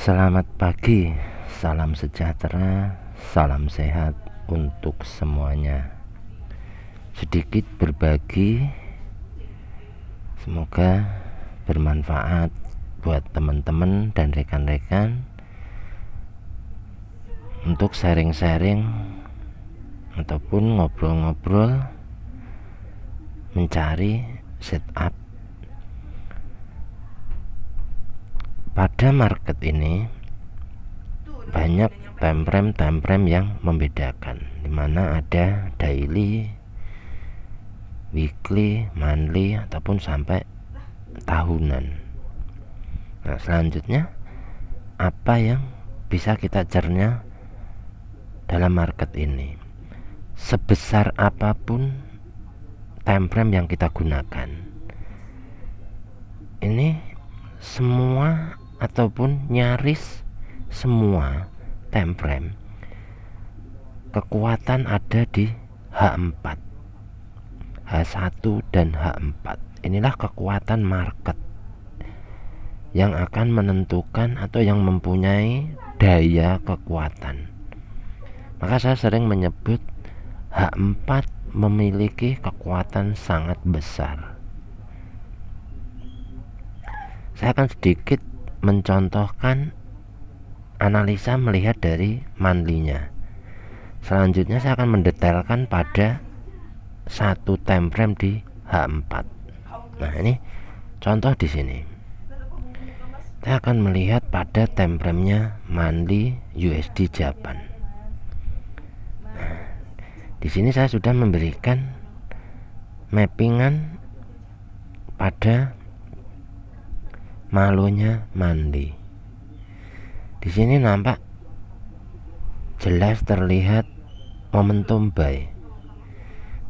Selamat pagi, salam sejahtera, salam sehat untuk semuanya. Sedikit berbagi, semoga bermanfaat buat teman-teman dan rekan-rekan untuk sharing-sharing ataupun ngobrol-ngobrol mencari setup. Pada market ini banyak time frame yang membedakan, dimana ada daily, weekly, monthly, ataupun sampai tahunan. Nah, selanjutnya apa yang bisa kita cerna dalam market ini? Sebesar apapun time frame yang kita gunakan, ini semua ataupun nyaris semua time frame kekuatan ada di H4, H1 dan H4. Inilah kekuatan market yang akan menentukan atau yang mempunyai daya kekuatan. Maka saya sering menyebut H4 memiliki kekuatan sangat besar. Saya akan sedikit mencontohkan analisa melihat dari monthly-nya. Selanjutnya saya akan mendetailkan pada satu time frame di H4. Nah, ini contoh di sini. Saya akan melihat pada time frame-nya monthly USD Japan. Nah, di sini saya sudah memberikan mappingan pada malonya monthly. Di sini nampak jelas terlihat momentum buy,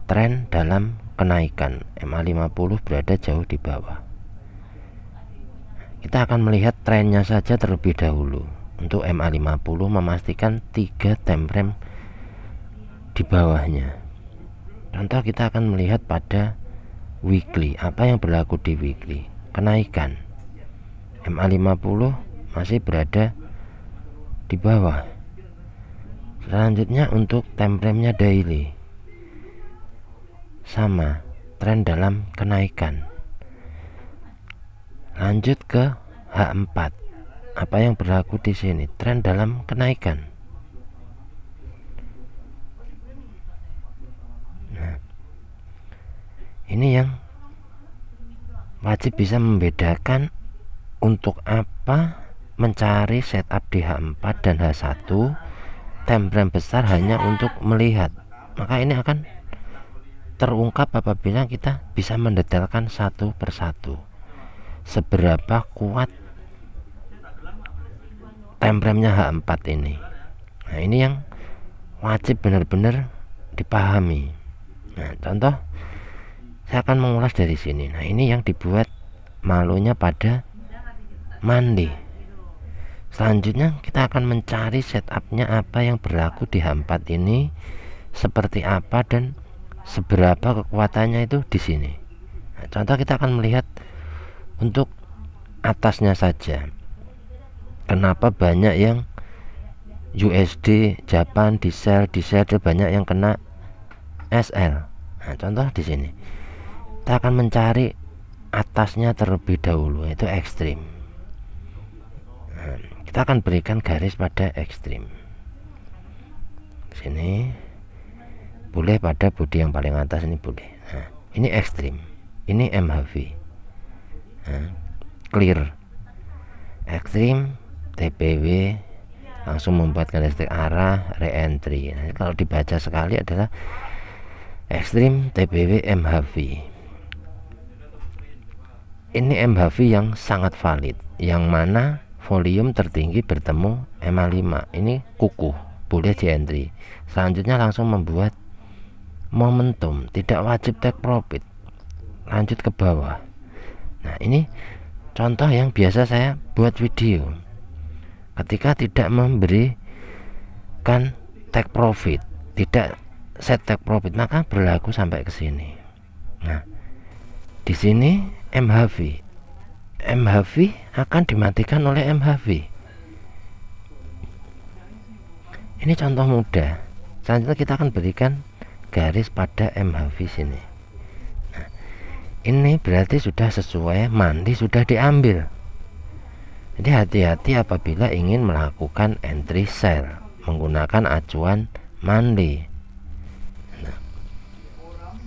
tren dalam kenaikan. MA50 berada jauh di bawah. Kita akan melihat trennya saja terlebih dahulu. Untuk MA50 memastikan 3 time frame di bawahnya. Contoh, kita akan melihat pada weekly. Apa yang berlaku di weekly? Kenaikan. MA50 masih berada di bawah. Selanjutnya untuk time frame-nya daily, sama, tren dalam kenaikan. Lanjut ke H4. Apa yang berlaku di sini? Tren dalam kenaikan. Nah, ini yang wajib bisa membedakan untuk apa mencari setup di H4 dan H1 time frame besar hanya untuk melihat. Maka ini akan terungkap apabila kita bisa mendetailkan satu persatu seberapa kuat time frame-nya H4 ini. Nah, ini yang wajib benar-benar dipahami. Nah, contoh saya akan mengulas dari sini. Nah, ini yang dibuat malonya pada monthly. Selanjutnya kita akan mencari setupnya apa yang berlaku di H4 ini, seperti apa dan seberapa kekuatannya itu di sini. Nah, contoh kita akan melihat untuk atasnya saja. Kenapa banyak yang USD Japan di sell banyak yang kena SL. Nah, contoh di sini. Kita akan mencari atasnya terlebih dahulu, yaitu ekstrim. Nah, kita akan berikan garis pada ekstrim. Sini boleh pada bodi yang paling atas ini boleh. Nah, ini ekstrim, ini MHV. Nah, clear ekstrim, TPW langsung membuat karakteristik arah re-entry. Nah, kalau dibaca sekali adalah ekstrim, TPW, MHV. Ini MHV yang sangat valid, yang mana volume tertinggi bertemu MA5. Ini kukuh, boleh di entry. Selanjutnya langsung membuat momentum, tidak wajib take profit, lanjut ke bawah. Nah, ini contoh yang biasa saya buat video ketika tidak memberikan take profit, tidak set take profit, maka berlaku sampai ke sini. Nah, di sini MHV akan dimatikan oleh MHV. Ini contoh mudah. Selanjutnya kita akan berikan garis pada MHV sini. Nah, ini berarti sudah sesuai, mandi sudah diambil. Jadi hati-hati apabila ingin melakukan entry sell menggunakan acuan mandi. Nah,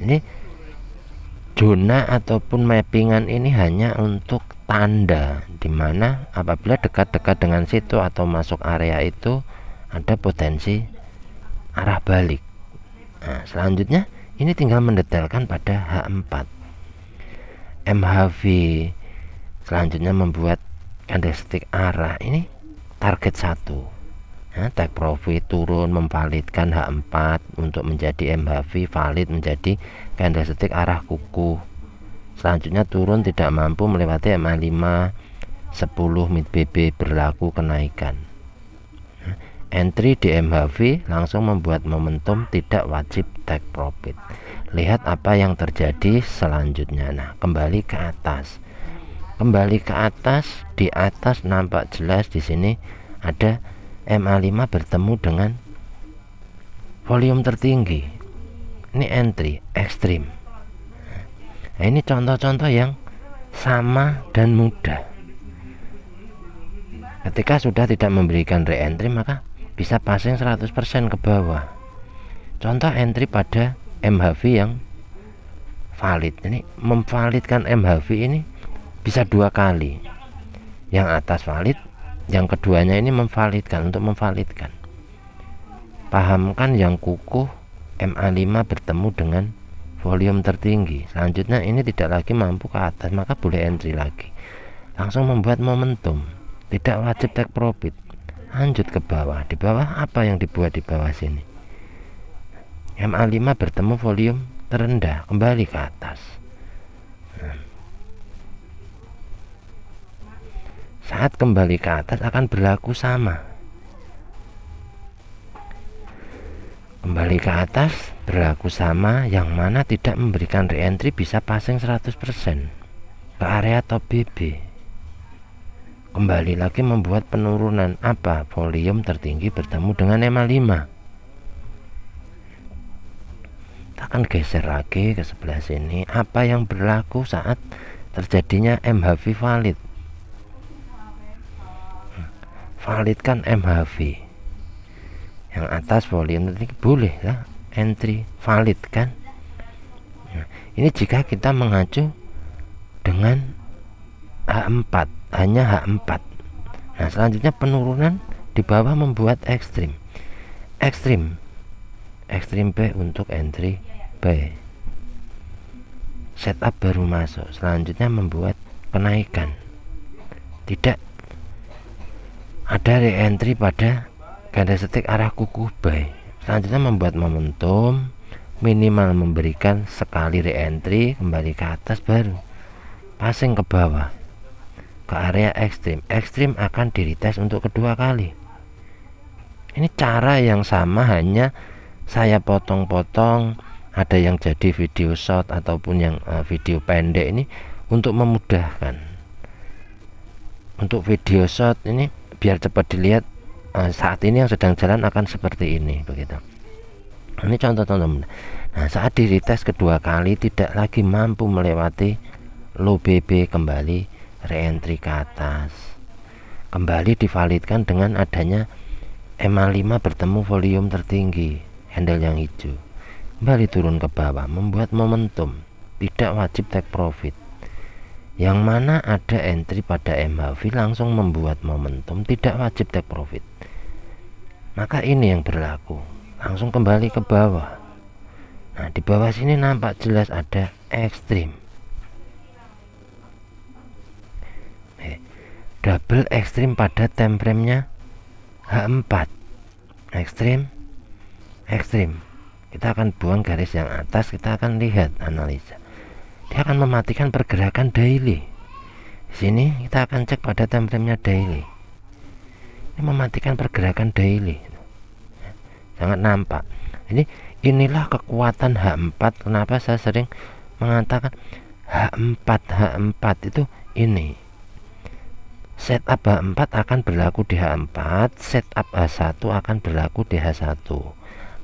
ini zona ataupun mappingan ini hanya untuk tanda, dimana apabila dekat-dekat dengan situ atau masuk area itu ada potensi arah balik. Nah, selanjutnya ini tinggal mendetailkan pada H4. MHV selanjutnya membuat candlestick arah ini target 1. Nah, take profit turun memvalidkan H4 untuk menjadi MHV valid menjadi candlestick arah kuku. Selanjutnya turun tidak mampu melewati MA5 10 mid BB berlaku kenaikan. Nah, entry di MHV langsung membuat momentum tidak wajib take profit. Lihat apa yang terjadi selanjutnya. Nah, kembali ke atas. Kembali ke atas, di atas nampak jelas di sini ada MA5 bertemu dengan volume tertinggi. Ini entry ekstrim. Nah, ini contoh-contoh yang sama dan mudah. Ketika sudah tidak memberikan re-entry maka bisa passing 100% ke bawah. Contoh entry pada MHV yang valid. Ini memvalidkan MHV ini bisa 2 kali. Yang atas valid, yang keduanya ini memvalidkan. Untuk memvalidkan, pahamkan yang kukuh MA5 bertemu dengan volume tertinggi. Selanjutnya ini tidak lagi mampu ke atas, maka boleh entry lagi. Langsung membuat momentum, tidak wajib take profit. Lanjut ke bawah. Di bawah apa yang dibuat di bawah sini? MA5 bertemu volume terendah, kembali ke atas. Saat kembali ke atas akan berlaku sama. Kembali ke atas berlaku sama, yang mana tidak memberikan re-entry bisa passing 100% ke area top BB. Kembali lagi membuat penurunan. Apa? Volume tertinggi bertemu dengan MA5. Kita akan geser lagi ke sebelah sini. Apa yang berlaku saat terjadinya MHV valid? Validkan MHV yang atas volume tertinggi, boleh lah entry valid kan. Nah, ini jika kita mengacu dengan H4, hanya H4. Nah, selanjutnya penurunan di bawah membuat ekstrim B untuk entry B. Setup baru masuk. Selanjutnya membuat kenaikan, tidak ada re-entry pada candlestick arah kuku buy. Selanjutnya membuat momentum, minimal memberikan sekali re-entry, kembali ke atas baru passing ke bawah ke area ekstrim. Ekstrim akan di retest untuk kedua kali. Ini cara yang sama, hanya saya potong-potong. Ada yang jadi video short ataupun yang video pendek ini untuk memudahkan. Untuk video short ini biar cepat dilihat, saat ini yang sedang jalan akan seperti ini, begitu. Ini contoh-contoh. Nah, saat di retest kedua kali tidak lagi mampu melewati low BB, kembali re-entry ke atas, kembali divalidkan dengan adanya MA5 bertemu volume tertinggi, handle yang hijau, kembali turun ke bawah membuat momentum, tidak wajib take profit. Yang mana ada entry pada MHV langsung membuat momentum, tidak wajib take profit. Maka ini yang berlaku, langsung kembali ke bawah. Nah, di bawah sini nampak jelas ada ekstrim, double ekstrim pada time frame nya H4. Ekstrim. Kita akan buang garis yang atas, kita akan lihat analisa. Dia akan mematikan pergerakan daily. Di sini kita akan cek pada time frame nya daily. Ini mematikan pergerakan daily. Sangat nampak. Inilah kekuatan H4. Kenapa saya sering mengatakan H4 itu ini. setup H4 akan berlaku di H4, setup H1 akan berlaku di H1.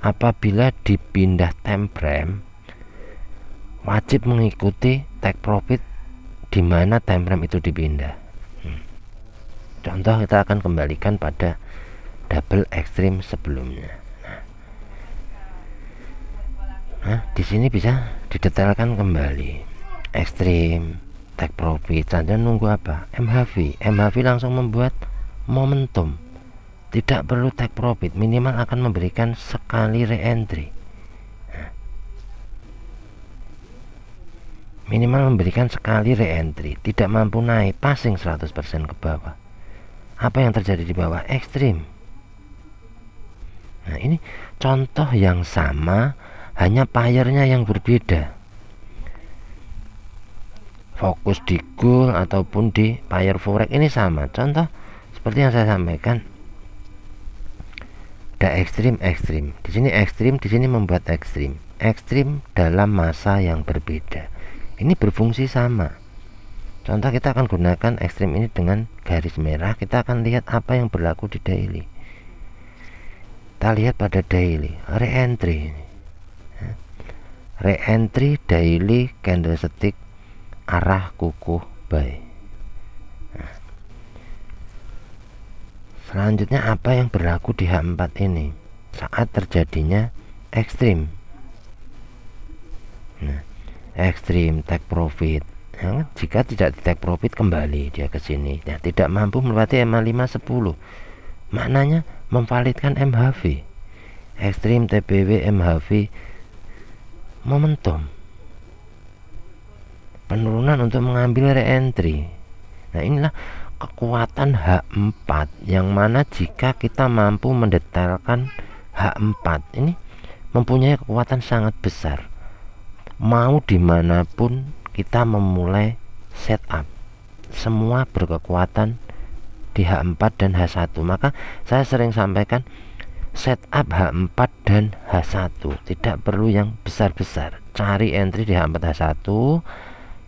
Apabila dipindah time frame, wajib mengikuti take profit di mana time frame itu dipindah. Contoh, kita akan kembalikan pada double extreme sebelumnya. Nah, di sini bisa didetailkan kembali. Extreme, take profit, saja nunggu apa? MHV. MHV langsung membuat momentum. Tidak perlu take profit, minimal akan memberikan sekali re-entry. Minimal memberikan sekali re-entry, tidak mampu naik, passing 100% ke bawah. Apa yang terjadi di bawah? Ekstrim. Nah, ini contoh yang sama, hanya pairnya yang berbeda. Fokus di gold ataupun di pair forex ini sama. Contoh seperti yang saya sampaikan, ada ekstrim. Di sini ekstrim, di sini membuat ekstrim. Ekstrim dalam masa yang berbeda. Ini berfungsi sama. Contoh, kita akan gunakan ekstrim ini dengan garis merah. Kita akan lihat apa yang berlaku di daily. Kita lihat pada daily, re-entry. Re-entry daily candlestick arah kukuh buy. Selanjutnya apa yang berlaku di H4 ini saat terjadinya ekstrim. Nah, ekstrim take profit. Nah, jika tidak di take profit, kembali dia ke sini. Nah, tidak mampu melewati MA5 10. Maknanya memvalidkan MHV. Ekstrim TPW MHV momentum. Penurunan untuk mengambil re-entry. Nah, inilah kekuatan H4 yang mana jika kita mampu mendetailkan H4 ini mempunyai kekuatan sangat besar. Mau dimanapun kita memulai setup, semua berkekuatan di H4 dan H1. Maka saya sering sampaikan setup H4 dan H1, tidak perlu yang besar-besar. Cari entry di H4 H1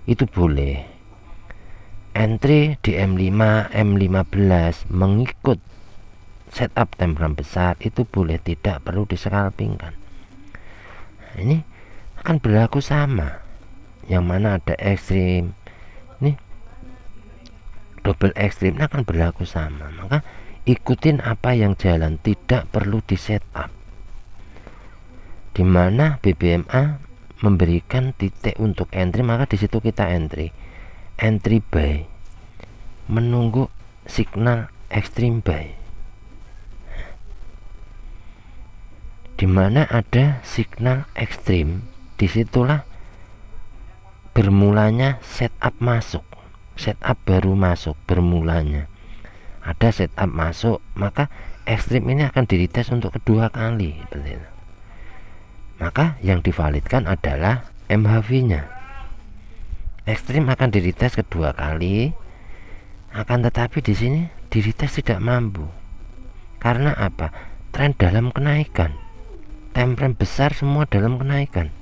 itu boleh, entry di M5 M15 mengikut setup time frame besar itu boleh, tidak perlu disekalpingkan. Nah, ini akan berlaku sama, yang mana ada ekstrim, ini double ekstrim akan berlaku sama. Maka ikutin apa yang jalan, tidak perlu di setup. Dimana BBMA memberikan titik untuk entry, maka di situ kita entry buy, menunggu signal extreme buy. Dimana ada signal ekstrim, disitulah bermulanya setup masuk, setup baru masuk, bermulanya ada setup masuk, maka ekstrim ini akan dites untuk kedua kali. Maka yang divalidkan adalah MHV-nya. Ekstrim akan dites kedua kali, akan tetapi di sini dites tidak mampu. Karena apa? Tren dalam kenaikan, time frame besar semua dalam kenaikan.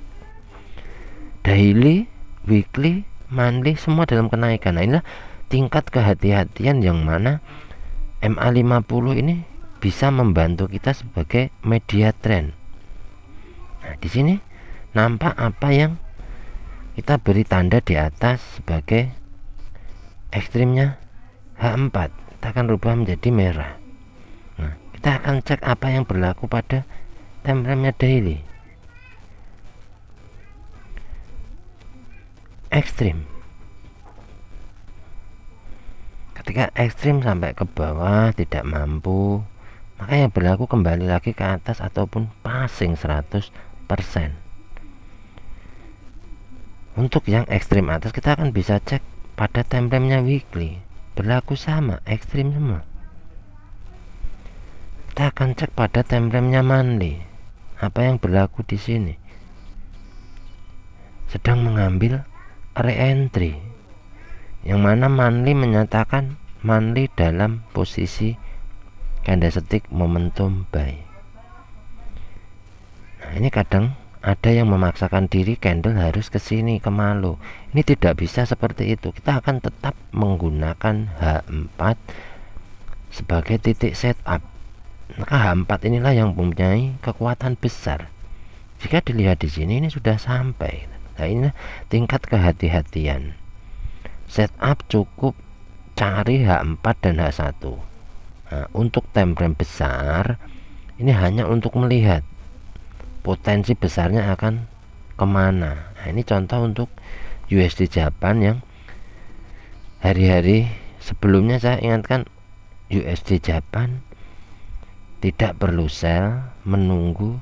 Daily, weekly, monthly semua dalam kenaikan. Nah, inilah tingkat kehati-hatian yang mana MA50 ini bisa membantu kita sebagai media tren. Nah, di sini nampak apa yang kita beri tanda di atas sebagai ekstrimnya H4. Kita akan rubah menjadi merah. Nah, kita akan cek apa yang berlaku pada time frame-nya daily. Ekstrim. Ketika ekstrim sampai ke bawah tidak mampu, maka yang berlaku kembali lagi ke atas ataupun passing 100%. Untuk yang ekstrim atas kita akan bisa cek pada time frame-nya weekly, berlaku sama, ekstrim semua. Kita akan cek pada time frame-nya monthly, apa yang berlaku di sini. Sedang mengambil re-entry, yang mana monthly menyatakan monthly dalam posisi candlestick momentum buy. Nah, ini kadang ada yang memaksakan diri candle harus ke sini, ke Malo. Ini tidak bisa seperti itu. Kita akan tetap menggunakan H4 sebagai titik setup. Maka H4 inilah yang mempunyai kekuatan besar. Jika dilihat di sini, ini sudah sampai. Nah, ini tingkat kehati-hatian. Setup cukup cari H4 dan H1. Nah, untuk time frame besar, ini hanya untuk melihat potensi besarnya akan kemana. Nah, ini contoh untuk USD Japan yang hari-hari sebelumnya saya ingatkan, USD Japan tidak perlu sell, menunggu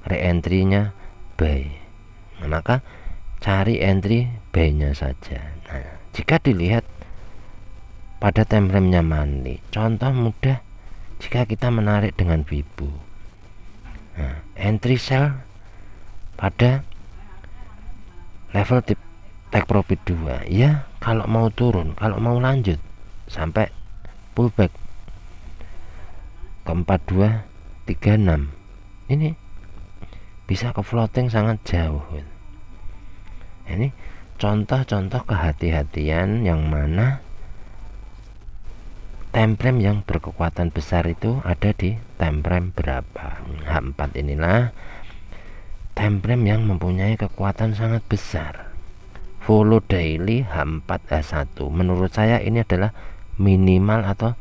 re-entry-nya buy. Nah, maka cari entry buy-nya saja. Nah, jika dilihat pada time frame-nya monthly, contoh mudah jika kita menarik dengan Fibo. Nah, entry sell pada level take profit 2 ya, kalau mau turun, kalau mau lanjut sampai pullback ke 4236, ini bisa ke floating sangat jauh. Ini contoh-contoh kehati-hatian yang mana time frame yang berkekuatan besar itu ada di time frame berapa. H4 inilah time frame yang mempunyai kekuatan sangat besar. Follow daily H4 H1 menurut saya ini adalah minimal atau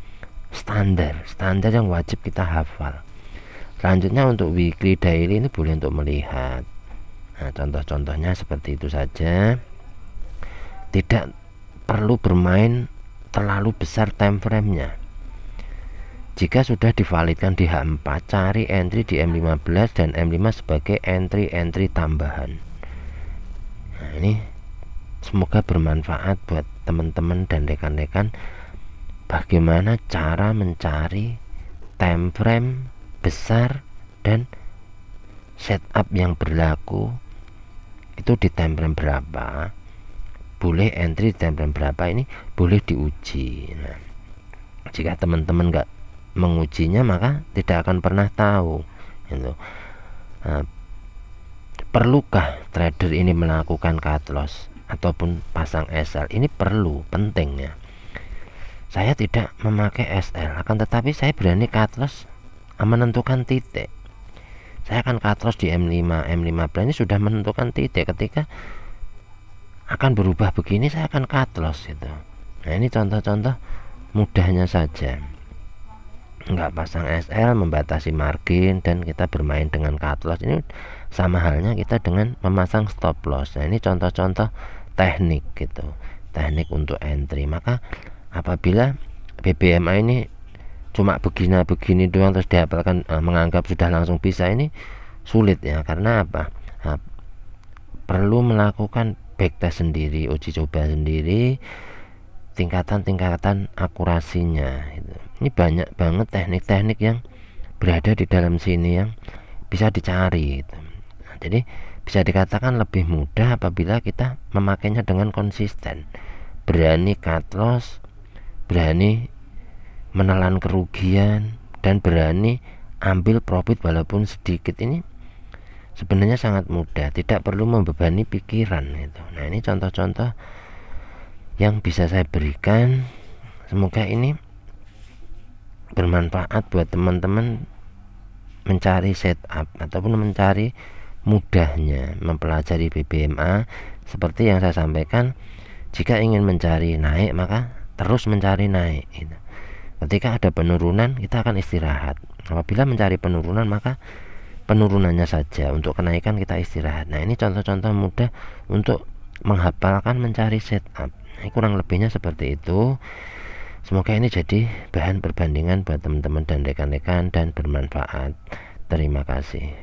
standar yang wajib kita hafal. Selanjutnya untuk weekly, daily ini boleh untuk melihat. Nah, contoh-contohnya seperti itu saja. Tidak perlu bermain terlalu besar time frame-nya. Jika sudah divalidkan di H4, cari entry di M15 dan M5 sebagai entry tambahan. Nah, ini semoga bermanfaat buat teman-teman dan rekan-rekan bagaimana cara mencari time frame besar dan setup yang berlaku itu di time frame berapa, boleh entry di time frame berapa, ini boleh diuji. Nah, jika teman-teman nggak mengujinya maka tidak akan pernah tahu gitu. Nah, perlukah trader ini melakukan cut loss ataupun pasang SL? Ini perlu, pentingnya. Saya tidak memakai SL, akan tetapi saya berani cut loss menentukan titik. Saya akan cut loss di M5, M15 ini sudah menentukan titik. Ketika akan berubah begini, saya akan cut loss itu. Nah, ini contoh-contoh mudahnya saja. Enggak pasang SL, membatasi margin, dan kita bermain dengan cut loss. Ini sama halnya kita dengan memasang stop loss. Nah, ini contoh-contoh teknik gitu, teknik untuk entry. Maka apabila BBMA ini cuma begini doang terus dihafalkan, menganggap sudah langsung bisa, ini sulit ya. Karena apa? Nah, perlu melakukan backtest sendiri, uji coba sendiri, tingkatan akurasinya gitu. Ini banyak banget teknik-teknik yang berada di dalam sini yang bisa dicari gitu. Nah, jadi bisa dikatakan lebih mudah apabila kita memakainya dengan konsisten, berani cut loss, berani menelan kerugian, dan berani ambil profit walaupun sedikit. Ini sebenarnya sangat mudah, tidak perlu membebani pikiran gitu. Nah, ini contoh-contoh yang bisa saya berikan. Semoga ini bermanfaat buat teman-teman mencari setup ataupun mencari mudahnya mempelajari BBMA. Seperti yang saya sampaikan, jika ingin mencari naik maka terus mencari naik gitu. Ketika ada penurunan kita akan istirahat. Apabila mencari penurunan maka penurunannya saja, untuk kenaikan kita istirahat. Nah, ini contoh-contoh mudah untuk menghafalkan mencari setup. Nah, kurang lebihnya seperti itu. Semoga ini jadi bahan perbandingan buat teman-teman dan rekan-rekan dan bermanfaat. Terima kasih.